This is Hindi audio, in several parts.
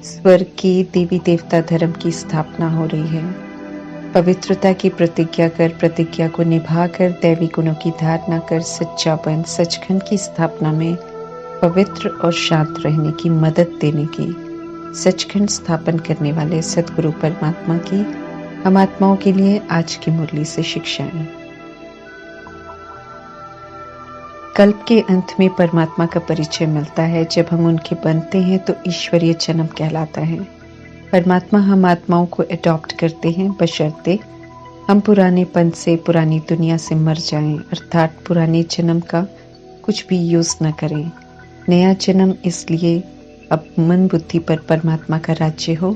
स्वर्ग के देवी देवता धर्म की स्थापना हो रही है। पवित्रता की प्रतिज्ञा कर, प्रतिज्ञा को निभाकर, दैवी गुणों की धारणा कर, सच्चापन सचखंड की स्थापना में पवित्र और शांत रहने की मदद देने की सचखंड स्थापन करने वाले सद्गुरु परमात्मा की हम आत्माओं के लिए आज की मुरली से शिक्षाएं। कल्प के अंत में परमात्मा का परिचय मिलता है। जब हम उनके बनते हैं तो ईश्वरीय जन्म कहलाता है। परमात्मा हम आत्माओं को अडॉप्ट करते हैं बशर्ते हम पुरानेपन से, पुरानी दुनिया से मर जाएं, अर्थात पुराने जन्म का कुछ भी यूज न करें। नया जन्म इसलिए अब मन बुद्धि पर परमात्मा का राज्य हो,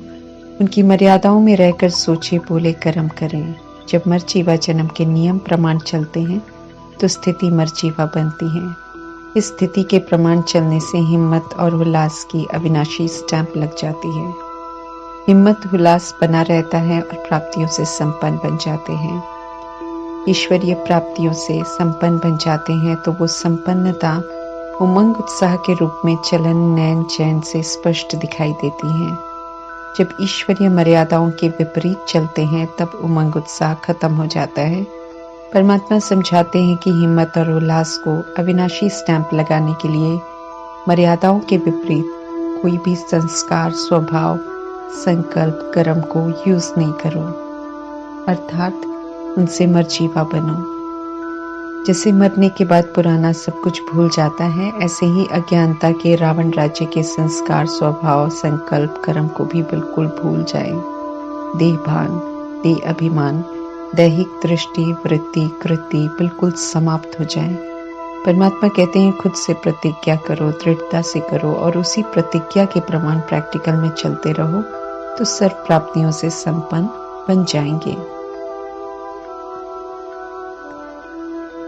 उनकी मर्यादाओं में रहकर सोचे, बोले, कर्म करें। जब मरजीवा जन्म के नियम प्रमाण चलते हैं तो स्थिति मरजीवा बनती है। इस स्थिति के प्रमाण चलने से हिम्मत और उल्लास की अविनाशी स्टैंप लग जाती है। हिम्मत उल्लास बना रहता है और प्राप्तियों से संपन्न बन जाते हैं। ईश्वरीय प्राप्तियों से संपन्न बन जाते हैं तो वो संपन्नता उमंग उत्साह के रूप में चलन, नैन, चैन से स्पष्ट दिखाई देती है। जब ईश्वरीय मर्यादाओं के विपरीत चलते हैं तब उमंग उत्साह खत्म हो जाता है। परमात्मा समझाते हैं कि हिम्मत और उल्लास को अविनाशी स्टैंप लगाने के लिए मर्यादाओं के विपरीत कोई भी संस्कार, स्वभाव, संकल्प, कर्म को यूज नहीं करो, अर्थात उनसे मर्जीवा बनो। जैसे मरने के बाद पुराना सब कुछ भूल जाता है, ऐसे ही अज्ञानता के रावण राज्य के संस्कार, स्वभाव, संकल्प, कर्म को भी बिल्कुल भूल जाए। देह भान, देह अभिमान, दैहिक दृष्टि, वृत्ति, कृति बिल्कुल समाप्त हो जाए। परमात्मा कहते हैं खुद से प्रतिज्ञा करो, दृढ़ता से करो और उसी प्रतिज्ञा के प्रमाण प्रैक्टिकल में चलते रहो तो सर्व प्राप्तियों से संपन्न बन जाएंगे।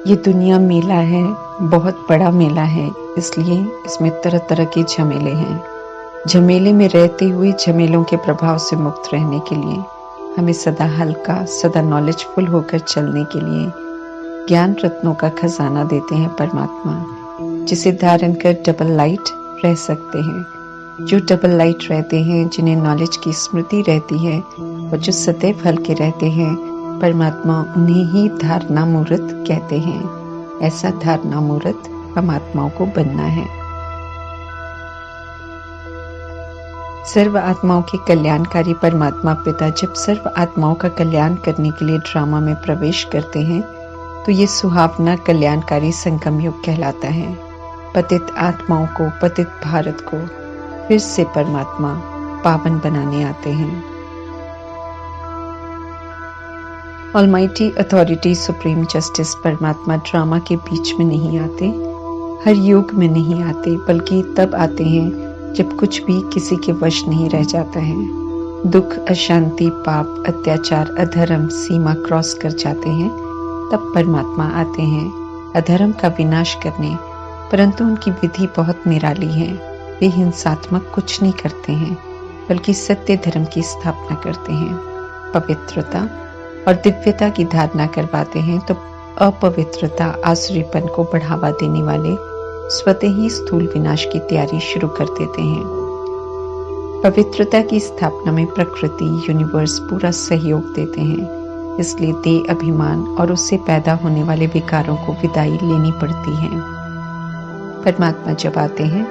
ये दुनिया मेला है, बहुत बड़ा मेला है, इसलिए इसमें तरह तरह के झमेले हैं। झमेले में रहते हुए झमेलों के प्रभाव से मुक्त रहने के लिए हमें सदा हल्का, सदा नॉलेजफुल होकर चलने के लिए ज्ञान रत्नों का खजाना देते हैं परमात्मा, जिसे धारण कर डबल लाइट रह सकते हैं। जो डबल लाइट रहते हैं, जिन्हें नॉलेज की स्मृति रहती है और जो सदैव हल्के रहते हैं, परमात्मा उन्हें ही धारणा मूर्त कहते हैं। ऐसा धारणा मूर्त हम आत्माओं को बनना है। सर्व आत्माओं के कल्याणकारी परमात्मा पिता जब सर्व आत्माओं का कल्याण करने के लिए ड्रामा में प्रवेश करते हैं तो ये सुहावना कल्याणकारी संगम युग कहलाता है। पतित आत्माओं को, पतित भारत को फिर से परमात्मा पावन बनाने आते हैं। ऑलमाइटी अथॉरिटी, सुप्रीम जस्टिस परमात्मा ड्रामा के बीच में नहीं आते, हर युग में नहीं आते, बल्कि तब आते हैं जब कुछ भी किसी के वश नहीं रह जाता है। दुख, अशांति, पाप, अत्याचार, अधर्म सीमा क्रॉस कर जाते हैं, तब परमात्मा आते हैं अधर्म का विनाश करने। परंतु उनकी विधि बहुत निराली है। वे हिंसात्मक कुछ नहीं करते हैं, बल्कि सत्य धर्म की स्थापना करते हैं। पवित्रता और दिव्यता की धारणा करवाते हैं तो अपवित्रता, आसुरीपन को बढ़ावा देने वाले स्वतः ही स्थूल विनाश की तैयारी शुरू कर देते हैं। पवित्रता की स्थापना में प्रकृति, यूनिवर्स पूरा सहयोग देते हैं, इसलिए देह अभिमान और उससे पैदा होने वाले विकारों को विदाई लेनी पड़ती है। परमात्मा जब आते हैं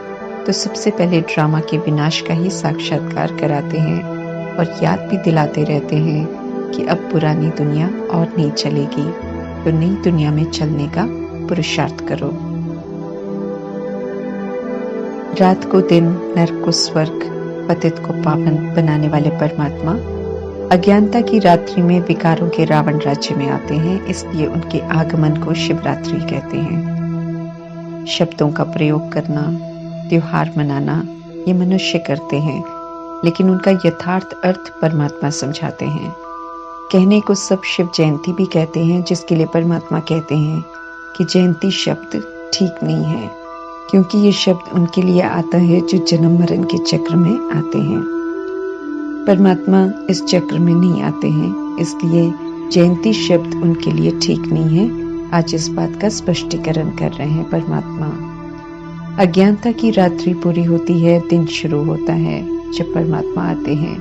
तो सबसे पहले ड्रामा के विनाश का ही साक्षात्कार कराते हैं और याद भी दिलाते रहते हैं कि अब पुरानी दुनिया और नहीं चलेगी, तो नई दुनिया में चलने का पुरुषार्थ करो। रात को दिन, नरक को स्वर्ग, पतित को पावन बनाने वाले परमात्मा अज्ञानता की रात्रि में विकारों के रावण राज्य में आते हैं, इसलिए उनके आगमन को शिवरात्रि कहते हैं। शब्दों का प्रयोग करना, त्योहार मनाना ये मनुष्य करते हैं, लेकिन उनका यथार्थ अर्थ परमात्मा समझाते हैं। कहने को सब शिव जयंती भी कहते हैं, जिसके लिए परमात्मा कहते हैं कि जयंती शब्द ठीक नहीं है, क्योंकि ये शब्द उनके लिए आता है जो जन्म मरण के चक्र में आते हैं। परमात्मा इस चक्र में नहीं आते हैं, इसलिए जयंती शब्द उनके लिए ठीक नहीं है। आज इस बात का स्पष्टीकरण कर रहे हैं परमात्मा। अज्ञानता की रात्रि पूरी होती है, दिन शुरू होता है। जब परमात्मा आते हैं।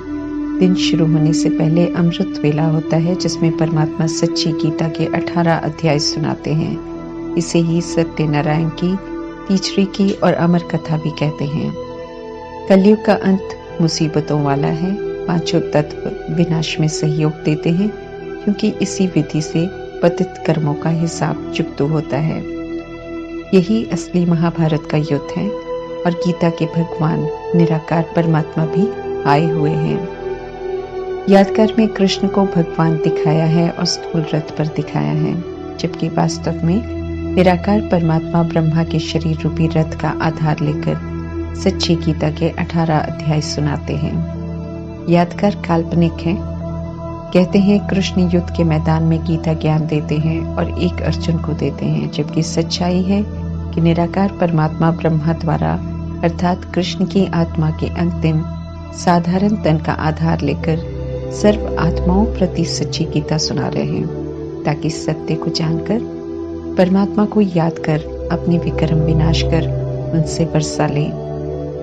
दिन शुरू होने से पहले अमृत वेला होता है, जिसमें परमात्मा सच्ची गीता के 18 अध्याय सुनाते हैं। इसे ही सत्यनारायण की, तीसरी की और अमर कथा भी कहते हैं। कलयुग का अंत मुसीबतों वाला है। पांचों तत्व विनाश में सहयोग देते हैं, क्योंकि इसी विधि से पतित कर्मों का हिसाब चुकता होता है। यही असली महाभारत का युद्ध है और गीता के भगवान निराकार परमात्मा भी आए हुए हैं। यादगार में कृष्ण को भगवान दिखाया है और स्थूल रथ पर दिखाया है, जबकि वास्तव में निराकार परमात्मा ब्रह्मा के शरीर रूपी रथ का आधार लेकर सच्ची गीता के 18 अध्याय सुनाते हैं। यादगार काल्पनिक है। कहते हैं कृष्ण युद्ध के मैदान में गीता ज्ञान देते हैं और एक अर्जुन को देते हैं, जबकि सच्चाई है कि निराकार परमात्मा ब्रह्मा द्वारा अर्थात कृष्ण की आत्मा के अंतिम साधारण तन का आधार लेकर सर्व आत्माओं प्रति सच्ची गीता सुना रहे हैं, ताकि सत्य को जानकर परमात्मा को याद कर अपने विक्रम विनाश कर उनसे वर्षा लें।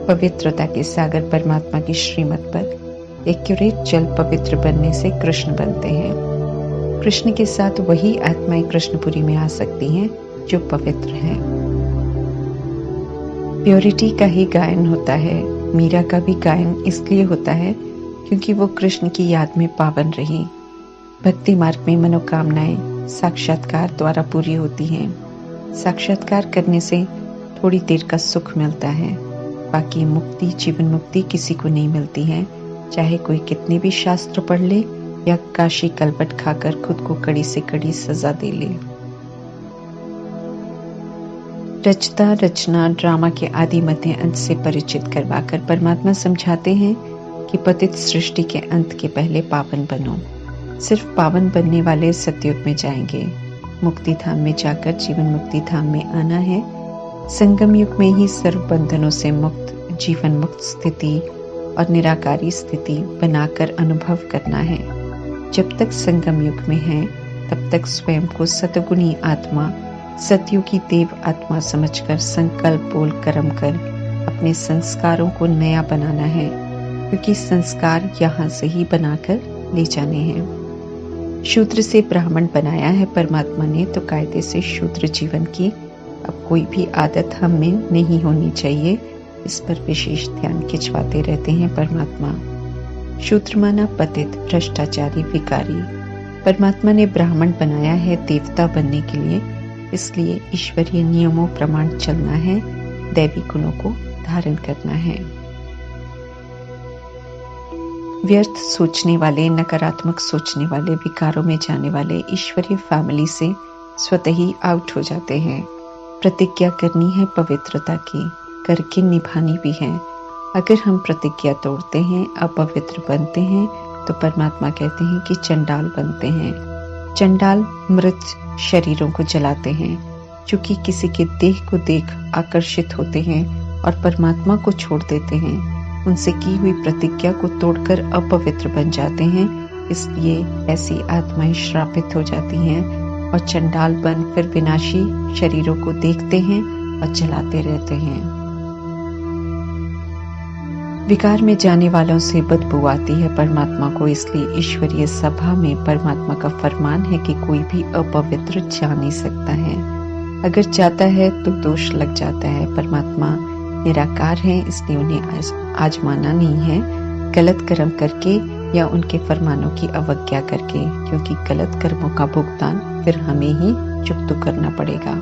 पवित्रता के सागर परमात्मा की श्रीमत पर एक्यूरेट जल पवित्र बनने से कृष्ण बनते हैं। कृष्ण के साथ वही आत्माएं कृष्णपुरी में आ सकती हैं जो पवित्र हैं। प्योरिटी का ही गायन होता है। मीरा का भी गायन इसलिए होता है क्योंकि वो कृष्ण की याद में पावन रही। भक्ति मार्ग में मनोकामनाएं साक्षात्कार द्वारा पूरी होती हैं। साक्षात्कार करने से थोड़ी देर का सुख मिलता है, बाकी मुक्ति, जीवन मुक्ति किसी को नहीं मिलती है, चाहे कोई कितने भी शास्त्र पढ़ ले या काशी कलपट खाकर खुद को कड़ी से कड़ी सजा दे ले। रचता रचना ड्रामा के आदि मध्य अंत से परिचित करवाकर परमात्मा समझाते हैं कि पतित सृष्टि के अंत के पहले पावन बनो। सिर्फ पावन बनने वाले सतयुग में जाएंगे। मुक्ति धाम में जाकर जीवन मुक्ति धाम में आना है। संगम युग में ही सर्व बंधनों से मुक्त, जीवन मुक्त स्थिति और निराकारी स्थिति बनाकर अनुभव करना है। जब तक संगम युग में है, तब तक स्वयं को सतगुणी आत्मा, सतयुगी देव आत्मा समझकर संकल्प बोल कर्म कर अपने संस्कारों को नया बनाना है, क्योंकि संस्कार यहाँ से ही बनाकर ले जाने हैं। शूद्र से ब्राह्मण बनाया है परमात्मा ने, तो कायदे से शूद्र जीवन की अब कोई भी आदत हम में नहीं होनी चाहिए। इस पर विशेष ध्यान खिंचवाते रहते हैं परमात्मा। शूद्र माना पतित, भ्रष्टाचारी, विकारी। परमात्मा ने ब्राह्मण बनाया है देवता बनने के लिए, इसलिए ईश्वरीय नियमों प्रमाण चलना है, दैवी गुणों को धारण करना है। व्यर्थ सोचने वाले, नकारात्मक सोचने वाले, विकारों में जाने वाले ईश्वरीय फैमिली से स्वतः ही आउट हो जाते हैं। प्रतिज्ञा करनी है पवित्रता की, करके निभानी भी है। अगर हम प्रतिज्ञा तोड़ते हैं, अपवित्र बनते हैं, तो परमात्मा कहते हैं कि चंडाल बनते हैं। चंडाल मृत शरीरों को जलाते हैं, चूंकि किसी के देह को देख आकर्षित होते हैं और परमात्मा को छोड़ देते हैं। उनसे की हुई प्रतिज्ञा को तोड़कर अपवित्र बन जाते हैं, इसलिए ऐसी आत्माएं श्रापित हो जाती हैं और चंडाल बन फिर विनाशी शरीरों को देखते हैं और जलाते रहते हैं। विकार में जाने वालों से बदबू आती है परमात्मा को, इसलिए ईश्वरीय सभा में परमात्मा का फरमान है कि कोई भी अपवित्र जा नहीं सकता है। अगर जाता है तो दोष लग जाता है। परमात्मा निराकार है, इसलिए उन्हें आजमाना नहीं है गलत कर्म करके या उनके फरमानों की अवज्ञा करके, क्योंकि गलत कर्मों का भुगतान फिर हमें ही चुकता करना पड़ेगा।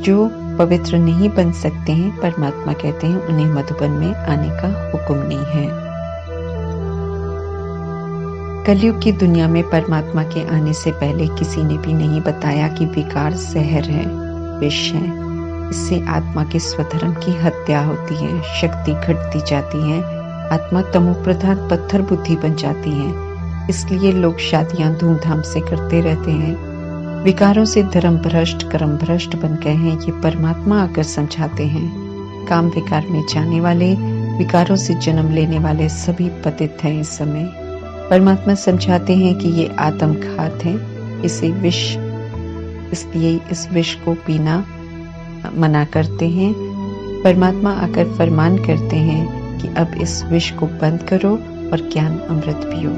जो पवित्र नहीं बन सकते हैं, परमात्मा कहते हैं उन्हें मधुबन में आने का हुक्म नहीं है। कलयुग की दुनिया में परमात्मा के आने से पहले किसी ने भी नहीं बताया कि विकार जहर है, विष है। इससे आत्मा के स्वधर्म की हत्या होती है, शक्ति घटती जाती है, आत्मा तमोप्रधान पत्थर बुद्धि बन जाती है। इसलिए लोग शादियां धूमधाम से करते रहते हैं। विकारों से धर्म भ्रष्ट, कर्म भ्रष्ट बन गए हैं, ये परमात्मा आकर समझाते हैं। काम विकार में जाने वाले, विकारों से जन्म लेने वाले सभी पतित हैं इस समय। परमात्मा समझाते हैं कि ये आत्मघात है, इसे विष, इसलिए इस विष को पीना मना करते हैं। परमात्मा आकर फरमान करते हैं कि अब इस विष को बंद करो और ज्ञान अमृत पियो।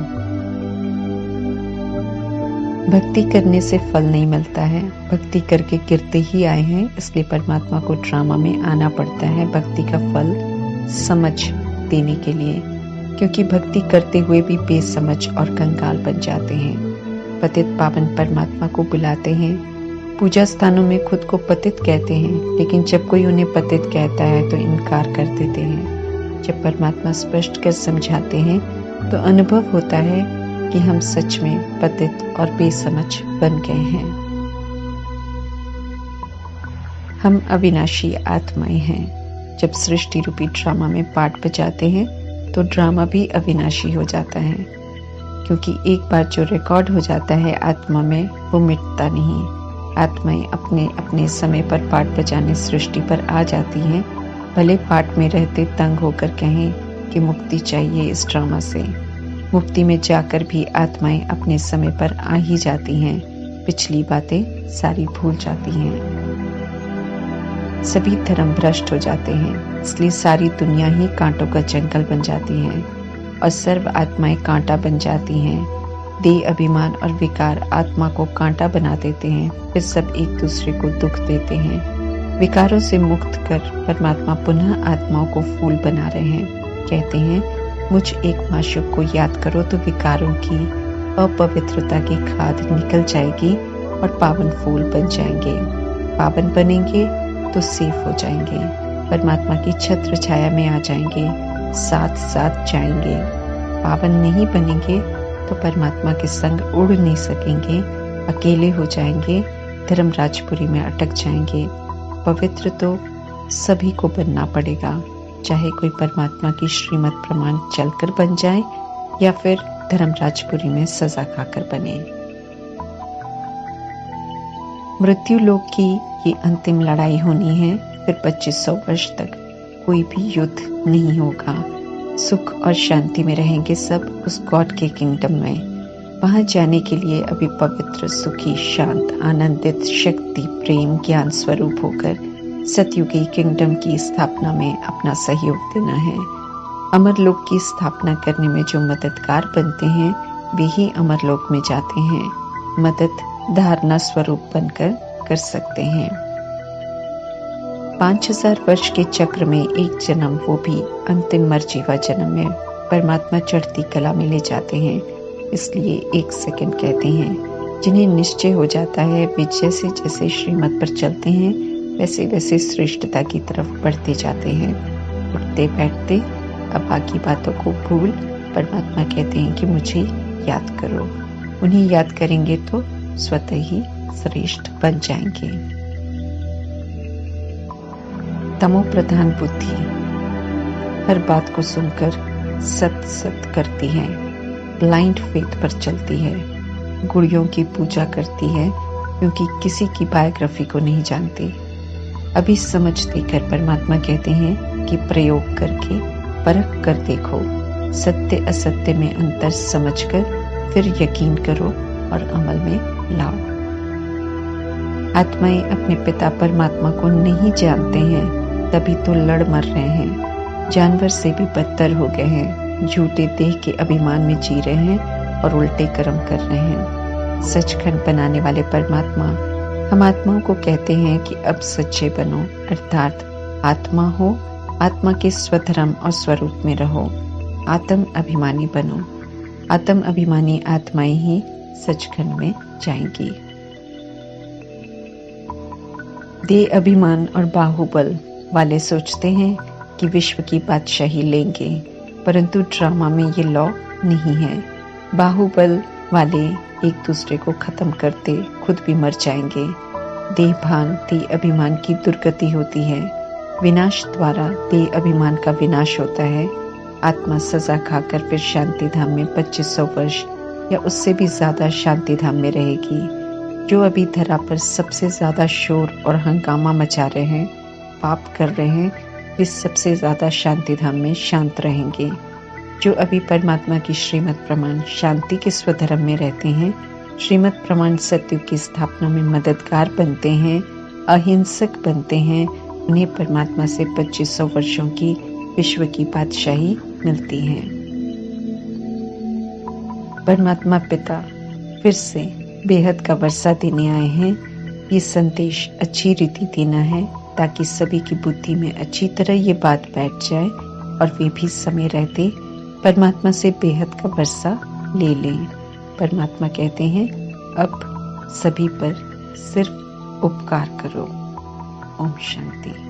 भक्ति करने से फल नहीं मिलता है, भक्ति करके गिरते ही आए हैं, इसलिए परमात्मा को ड्रामा में आना पड़ता है भक्ति का फल समझ देने के लिए, क्योंकि भक्ति करते हुए भी बेसमझ और कंगाल बन जाते हैं। पतित पावन परमात्मा को बुलाते हैं, पूजा स्थानों में खुद को पतित कहते हैं, लेकिन जब कोई उन्हें पतित कहता है तो इनकार कर देते हैं। जब परमात्मा स्पष्ट कर समझाते हैं तो अनुभव होता है कि हम सच में पतित और बेसमझ बन गए हैं। हम अविनाशी आत्माएं हैं। जब सृष्टि रूपी ड्रामा में पार्ट बजाते हैं तो ड्रामा भी अविनाशी हो जाता है, क्योंकि एक बार जो रिकॉर्ड हो जाता है आत्मा में वो मिटता नहीं। आत्माएं अपने अपने समय पर पार्ट बजाने सृष्टि पर आ जाती हैं, भले पार्ट में रहते तंग होकर कहें कि मुक्ति चाहिए इस ड्रामा से। मुक्ति में जाकर भी आत्माएं अपने समय पर आ ही जाती हैं, पिछली बातें सारी भूल जाती हैं। सभी धर्म भ्रष्ट हो जाते हैं, इसलिए सारी दुनिया ही कांटों का जंगल बन जाती है और सर्व आत्माएं कांटा बन जाती हैं। देह अभिमान और विकार आत्मा को कांटा बना देते हैं, फिर सब एक दूसरे को दुख देते हैं। विकारों से मुक्त कर परमात्मा पुनः आत्माओं को फूल बना रहे हैं। कहते हैं मुझ एक माशूक को याद करो तो विकारों की अपवित्रता की खाद निकल जाएगी और पावन फूल बन जाएंगे। पावन बनेंगे तो सेफ हो जाएंगे, परमात्मा की छत्र छाया में आ जाएंगे, साथ साथ जाएंगे। पावन नहीं बनेंगे तो परमात्मा के संग उड़ नहीं सकेंगे, अकेले हो जाएंगे, धर्मराजपुरी में अटक जाएंगे। पवित्र तो सभी को बनना पड़ेगा, चाहे कोई परमात्मा की श्रीमत प्रमाण चलकर बन जाए या फिर धर्मराजपुरी में सजा खाकर बने। मृत्यु लोक की ये अंतिम लड़ाई होनी है, फिर 2500 वर्ष तक कोई भी युद्ध नहीं होगा। सुख और शांति में रहेंगे सब उस गॉड के किंगडम में। वहां जाने के लिए अभी पवित्र, सुखी, शांत, आनंदित, शक्ति, प्रेम, ज्ञान स्वरूप होकर सतयुगी किंगडम की स्थापना में अपना सहयोग देना है। अमरलोक की स्थापना करने में जो मददगार बनते हैं वे ही अमरलोक में जाते हैं। मदद धारणा स्वरूप बनकर कर सकते हैं। 5000 वर्ष के चक्र में एक जन्म, वो भी अंतिम मरजीवा जन्म में परमात्मा चढ़ती कला में ले जाते हैं, इसलिए 1 सेकंड कहते हैं। जिन्हें निश्चय हो जाता है वे जैसे जैसे श्रीमत पर चलते हैं वैसे वैसे श्रेष्ठता की तरफ बढ़ते जाते हैं। उठते बैठते अब बाकी बातों को भूल परमात्मा कहते हैं कि मुझे याद करो। उन्हें याद करेंगे तो स्वतः ही श्रेष्ठ बन जाएंगे। तमो प्रधान बुद्धि हर बात को सुनकर सत सत करती है, ब्लाइंड फेथ पर चलती है, गुड़ियों की पूजा करती है क्योंकि किसी की बायोग्राफी को नहीं जानती। अभी समझ देकर परमात्मा कहते हैं कि प्रयोग करके परख कर देखो, सत्य असत्य में अंतर समझकर फिर यकीन करो और अमल में लाओ। आत्माएं अपने पिता परमात्मा को नहीं जानते हैं, तभी तो लड़ मर रहे हैं, जानवर से भी बदतर हो गए हैं, झूठे देह के अभिमान में जी रहे हैं और उल्टे कर्म कर रहे हैं। सचखंड बनाने वाले परमात्मा हम आत्माओं को कहते हैं कि अब सच्चे बनो, अर्थात आत्मा हो, आत्मा के स्वधर्म और स्वरूप में रहो, आत्म अभिमानी बनो। आत्म अभिमानी आत्माएं ही सचखंड में जाएंगी। देह अभिमान और बाहुबल वाले सोचते हैं कि विश्व की बादशाही लेंगे, परंतु ड्रामा में ये लॉ नहीं है। बाहुबल वाले एक दूसरे को खत्म करते खुद भी मर जाएंगे। देह भान, देह अभिमान की दुर्गति होती है। विनाश द्वारा देह अभिमान का विनाश होता है। आत्मा सजा खाकर फिर शांति धाम में 2500 वर्ष या उससे भी ज्यादा शांति धाम में रहेगी। जो अभी धरा पर सबसे ज्यादा शोर और हंगामा मचा रहे हैं, पाप कर रहे हैं, वे सबसे ज्यादा शांति धाम में शांत रहेंगे। जो अभी परमात्मा की श्रीमत प्रमाण शांति के स्वधर्म में रहते हैं, श्रीमत प्रमाण सत्युग की स्थापना में मददगार बनते हैं, अहिंसक बनते हैं, उन्हें परमात्मा से 2500 वर्षों की विश्व की बादशाही मिलती है। परमात्मा पिता फिर से बेहद का वर्षा देने आए हैं। ये संदेश अच्छी रीति देना है ताकि सभी की बुद्धि में अच्छी तरह ये बात बैठ जाए और वे भी समय रहते परमात्मा से बेहद का वर्षा ले लें। परमात्मा कहते हैं अब सभी पर सिर्फ उपकार करो। ओम शांति।